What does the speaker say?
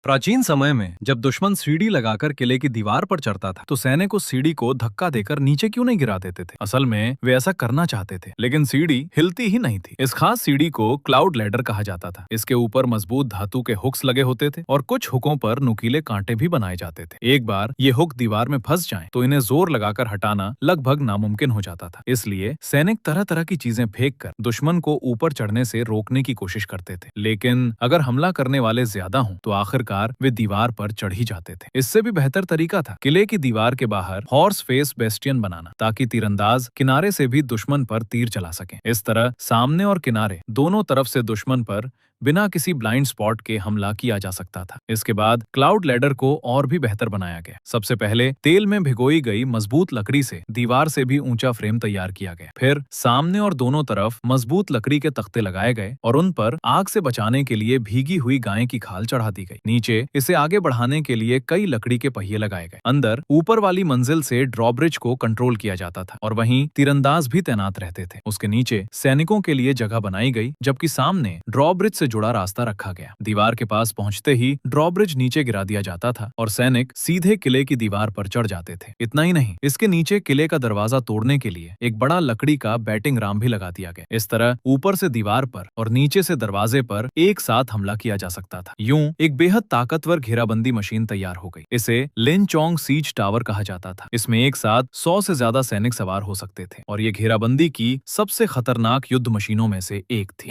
प्राचीन समय में जब दुश्मन सीढ़ी लगाकर किले की दीवार पर चढ़ता था तो सैनिक उस सीढ़ी को धक्का देकर नीचे क्यों नहीं गिरा देते थे। असल में वे ऐसा करना चाहते थे, लेकिन सीढ़ी हिलती ही नहीं थी। इस खास सीढ़ी को क्लाउड लैडर कहा जाता था। इसके ऊपर मजबूत धातु के हुक्स लगे होते थे और कुछ हुकों पर नुकीले कांटे भी बनाए जाते थे। एक बार ये हुक दीवार में फंस जाएं तो इन्हें जोर लगाकर हटाना लगभग नामुमकिन हो जाता था। इसलिए सैनिक तरह तरह की चीजें फेंक कर दुश्मन को ऊपर चढ़ने से रोकने की कोशिश करते थे, लेकिन अगर हमला करने वाले ज्यादा हों तो आखिरकार वे दीवार पर चढ़ ही जाते थे। इससे भी बेहतर तरीका था किले की दीवार के बाहर हॉर्स फेस बेस्टियन बनाना, ताकि तीरंदाज किनारे से भी दुश्मन पर तीर चला सके। इस तरह सामने और किनारे दोनों तरफ से दुश्मन पर बिना किसी ब्लाइंड स्पॉट के हमला किया जा सकता था। इसके बाद क्लाउड लैडर को और भी बेहतर बनाया गया। सबसे पहले तेल में भिगोई गई मजबूत लकड़ी से दीवार से भी ऊंचा फ्रेम तैयार किया गया। फिर सामने और दोनों तरफ मजबूत लकड़ी के तख्ते लगाए गए और उन पर आग से बचाने के लिए भीगी हुई गाय की खाल चढ़ा दी गई। नीचे इसे आगे बढ़ाने के लिए कई लकड़ी के पहिए लगाए गए। अंदर ऊपर वाली मंजिल से ड्रॉब्रिज को कंट्रोल किया जाता था और वहीं तीरंदाज भी तैनात रहते थे। उसके नीचे सैनिकों के लिए जगह बनाई गई, जबकि सामने ड्रॉब्रिज से जुड़ा रास्ता रखा गया। दीवार के पास पहुंचते ही ड्रॉब्रिज नीचे गिरा दिया जाता था और सैनिक सीधे किले की दीवार पर चढ़ जाते थे। इतना ही नहीं, इसके नीचे किले का दरवाजा तोड़ने के लिए एक बड़ा लकड़ी का बैटिंग राम भी लगा दिया गया। इस तरह ऊपर से दीवार पर और नीचे से दरवाजे पर एक साथ हमला किया जा सकता था। यूं एक बेहद ताकतवर घेराबंदी मशीन तैयार हो गई। इसे लिन चोंग सीज टावर कहा जाता था। इसमें एक साथ 100 से ज्यादा सैनिक सवार हो सकते थे और ये घेराबंदी की सबसे खतरनाक युद्ध मशीनों में से एक थी।